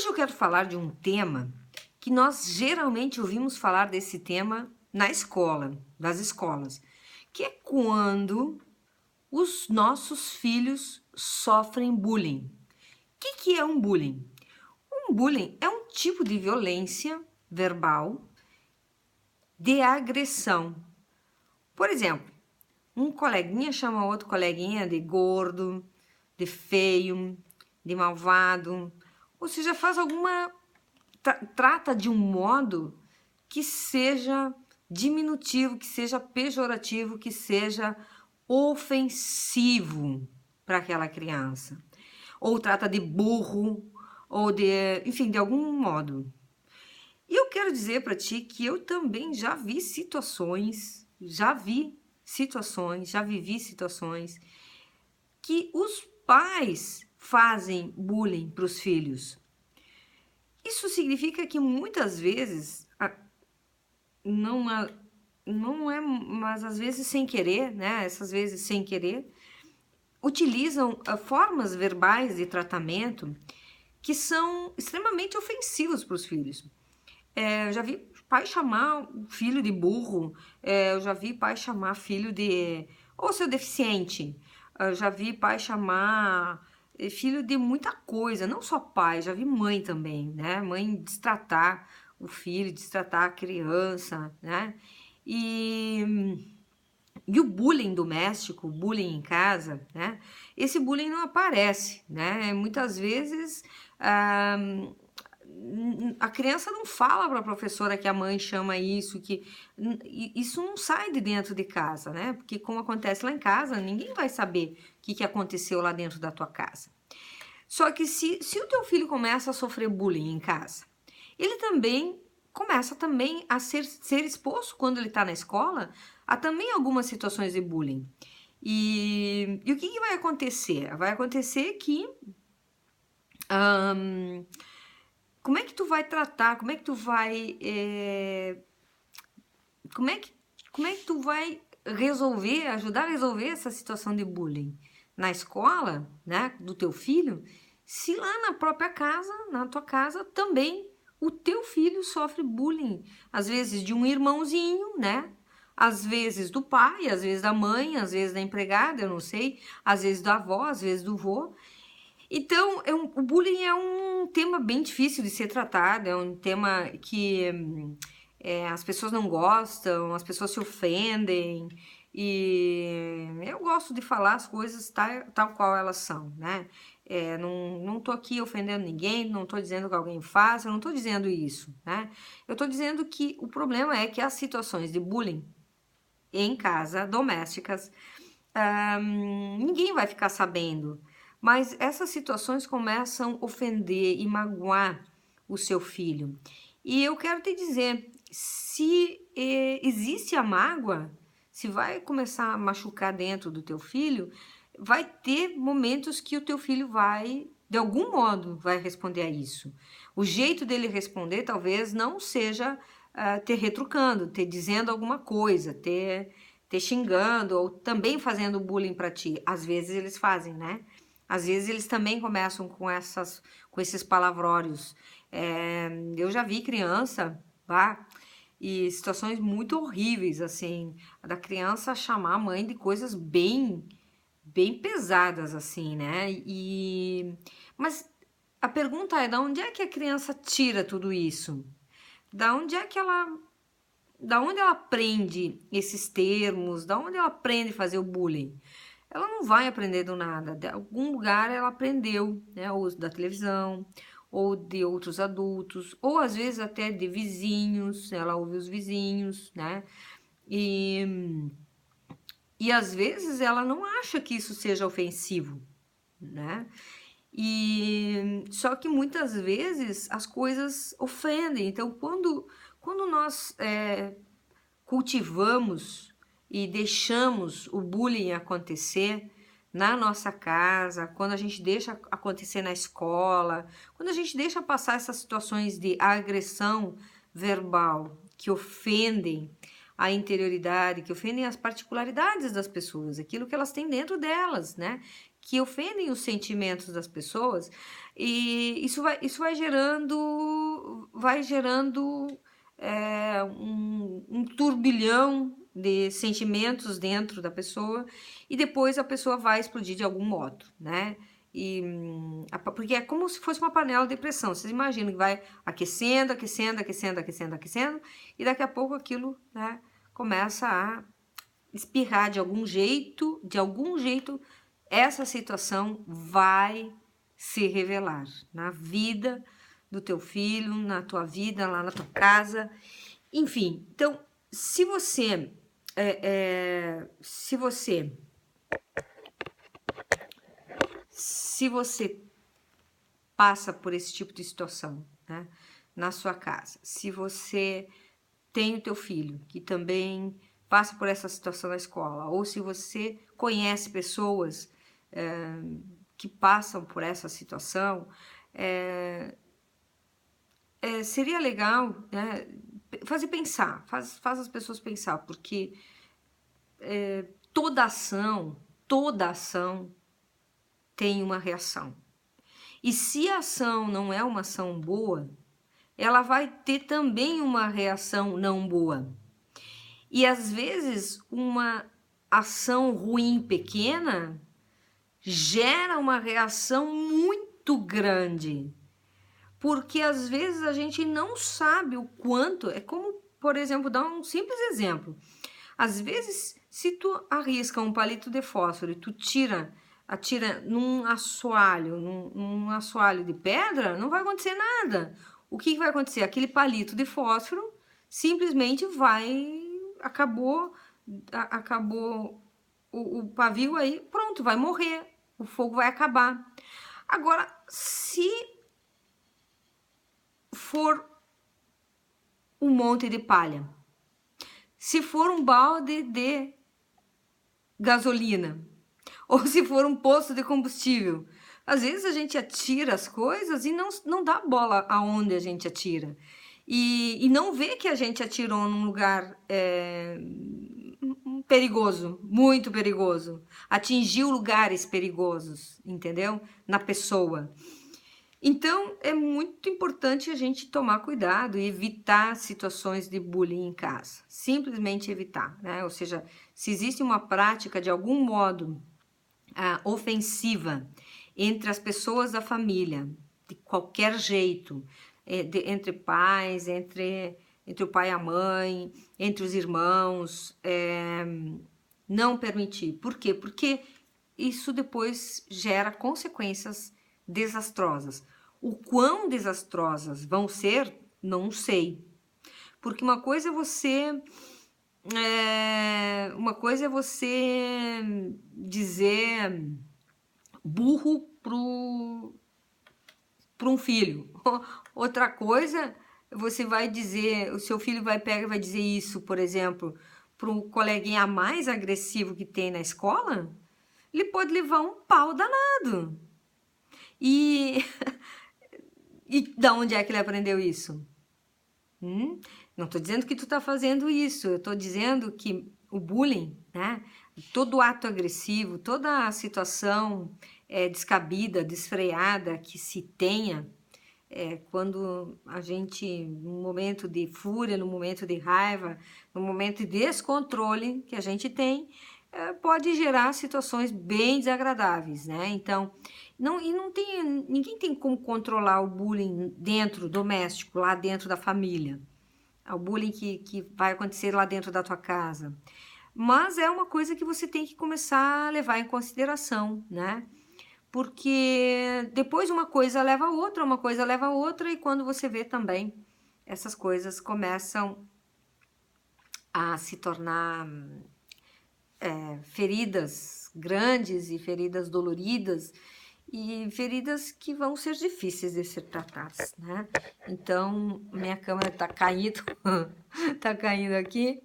Hoje eu quero falar de um tema que nós geralmente ouvimos falar desse tema na escola, das escolas, que é quando os nossos filhos sofrem bullying. O que é um bullying? Um bullying é um tipo de violência verbal de agressão. Por exemplo, um coleguinha chama outro coleguinha de gordo, de feio, de malvado, ou seja, faz alguma... trata de um modo que seja diminutivo, que seja pejorativo, que seja ofensivo para aquela criança. Ou trata de burro, ou de, enfim, de algum modo. E eu quero dizer para ti que eu também já vivi situações que os pais fazem bullying para os filhos. Isso significa que muitas vezes, não é, mas às vezes sem querer, né? Essas vezes sem querer, utilizam formas verbais de tratamento que são extremamente ofensivos para os filhos. Eu já vi pai chamar filho de burro, eu já vi pai chamar filho de... ou seu deficiente, eu já vi pai chamar filho de muita coisa, não só pai, já vi mãe também, né? Mãe destratar o filho, destratar a criança, né? E o bullying doméstico, o bullying em casa, né? Esse bullying não aparece, né? Muitas vezes a criança não fala para a professora que a mãe chama isso, que isso não sai de dentro de casa, né? Porque como acontece lá em casa, ninguém vai saber o que aconteceu lá dentro da tua casa. Só que se o teu filho começa a sofrer bullying em casa, ele também começa também a ser exposto quando ele está na escola a também algumas situações de bullying. E o que vai acontecer? Vai acontecer que como é que tu vai tratar, como é que tu vai como é que tu vai resolver, ajudar a resolver essa situação de bullying na escola, né, do teu filho, se lá na própria casa, na tua casa, também o teu filho sofre bullying, às vezes de um irmãozinho, né, às vezes do pai, às vezes da mãe, às vezes da empregada, eu não sei, às vezes da avó, às vezes do vô. Então, o bullying é um tema bem difícil de ser tratado, é um tema que as pessoas não gostam, as pessoas se ofendem, e eu gosto de falar as coisas tal qual elas são, né? Não tô aqui ofendendo ninguém, não tô dizendo que alguém faça, eu não tô dizendo isso, né? Eu tô dizendo que o problema é que as situações de bullying em casa, domésticas, ninguém vai ficar sabendo, mas essas situações começam a ofender e magoar o seu filho. E eu quero te dizer, se existe a mágoa, se vai começar a machucar dentro do teu filho, vai ter momentos que o teu filho vai, de algum modo, vai responder a isso. O jeito dele responder talvez não seja te retrucando, te dizendo alguma coisa, te xingando ou também fazendo bullying para ti. Às vezes eles fazem, né? Às vezes eles também começam com esses palavrórios. Eu já vi criança, e situações muito horríveis, assim, da criança chamar a mãe de coisas bem pesadas, assim, né? Mas a pergunta é, da onde é que a criança tira tudo isso? Da onde ela aprende esses termos? Da onde ela aprende a fazer o bullying? Ela não vai aprender do nada. De algum lugar ela aprendeu, né? Ou da televisão, ou de outros adultos, ou às vezes até de vizinhos. Ela ouve os vizinhos, né? E às vezes ela não acha que isso seja ofensivo, né? E só que muitas vezes as coisas ofendem. Então, quando nós cultivamos e deixamos o bullying acontecer na nossa casa, quando a gente deixa acontecer na escola, quando a gente deixa passar essas situações de agressão verbal que ofendem a interioridade, que ofendem as particularidades das pessoas, aquilo que elas têm dentro delas, né? que ofendem os sentimentos das pessoas, e isso vai gerando um turbilhão de sentimentos dentro da pessoa, e depois a pessoa vai explodir de algum modo, né? Porque é como se fosse uma panela de pressão. Vocês imaginam que vai aquecendo, aquecendo, aquecendo, aquecendo, aquecendo, e daqui a pouco aquilo, né, começa a espirrar de algum jeito, essa situação vai se revelar na vida do teu filho, na tua vida, lá na tua casa, enfim. Então, se você passa por esse tipo de situação, né, na sua casa, se você tem o teu filho que também passa por essa situação na escola, ou se você conhece pessoas que passam por essa situação, seria legal, né, faz as pessoas pensar, porque toda ação tem uma reação. E se a ação não é uma ação boa, ela vai ter também uma reação não boa. E às vezes uma ação ruim pequena gera uma reação muito grande. Porque às vezes a gente não sabe o quanto, é como, por exemplo, dar um simples exemplo. Às vezes, se tu arrisca um palito de fósforo e tu atira num assoalho de pedra, não vai acontecer nada. O que vai acontecer? Aquele palito de fósforo simplesmente acabou o pavio aí, pronto, vai morrer, o fogo vai acabar. Agora, se for um monte de palha, se for um balde de gasolina, ou se for um poço de combustível, às vezes a gente atira as coisas e não dá bola aonde a gente atira. E não vê que a gente atirou num lugar perigoso, muito perigoso. Atingiu lugares perigosos, entendeu? Na pessoa. Então, é muito importante a gente tomar cuidado e evitar situações de bullying em casa. Simplesmente evitar, né? Ou seja, se existe uma prática de algum modo ofensiva entre as pessoas da família, de qualquer jeito, entre pais, entre o pai e a mãe, entre os irmãos, não permitir. Por quê? Porque isso depois gera consequências desastrosas. O quão desastrosas vão ser, não sei. Porque uma coisa é você dizer burro para um filho. Outra coisa, você vai dizer, o seu filho vai dizer isso, por exemplo, para um coleguinha mais agressivo que tem na escola, ele pode levar um pau danado. E da onde é que ele aprendeu isso? Não estou dizendo que tu está fazendo isso, eu estou dizendo que o bullying, né, todo ato agressivo, toda a situação descabida, desfreada que se tenha, quando a gente, num momento de fúria, num momento de raiva, num momento de descontrole que a gente tem, pode gerar situações bem desagradáveis, né? Então, ninguém tem como controlar o bullying doméstico, lá dentro da família. O bullying que vai acontecer lá dentro da tua casa. Mas é uma coisa que você tem que começar a levar em consideração, né? Porque depois uma coisa leva a outra, uma coisa leva a outra, e quando você vê também, essas coisas começam a se tornar feridas grandes e feridas doloridas, e feridas que vão ser difíceis de ser tratadas, né? Então, minha câmera tá caindo, tá caindo aqui,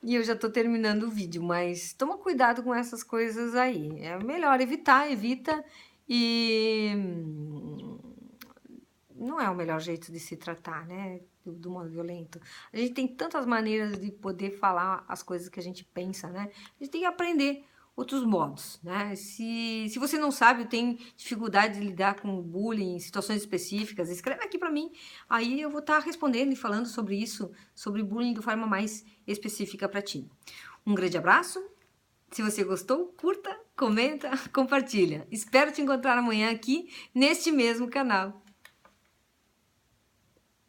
e eu já tô terminando o vídeo, mas toma cuidado com essas coisas aí. É melhor evita, e não é o melhor jeito de se tratar, né? Do modo violento. A gente tem tantas maneiras de poder falar as coisas que a gente pensa, né? A gente tem que aprender outros modos, né? Se você não sabe, tem dificuldade de lidar com bullying em situações específicas, escreve aqui para mim. Aí eu vou estar respondendo e falando sobre isso, sobre bullying de forma mais específica para ti. Um grande abraço. Se você gostou, curta, comenta, compartilha. Espero te encontrar amanhã aqui neste mesmo canal.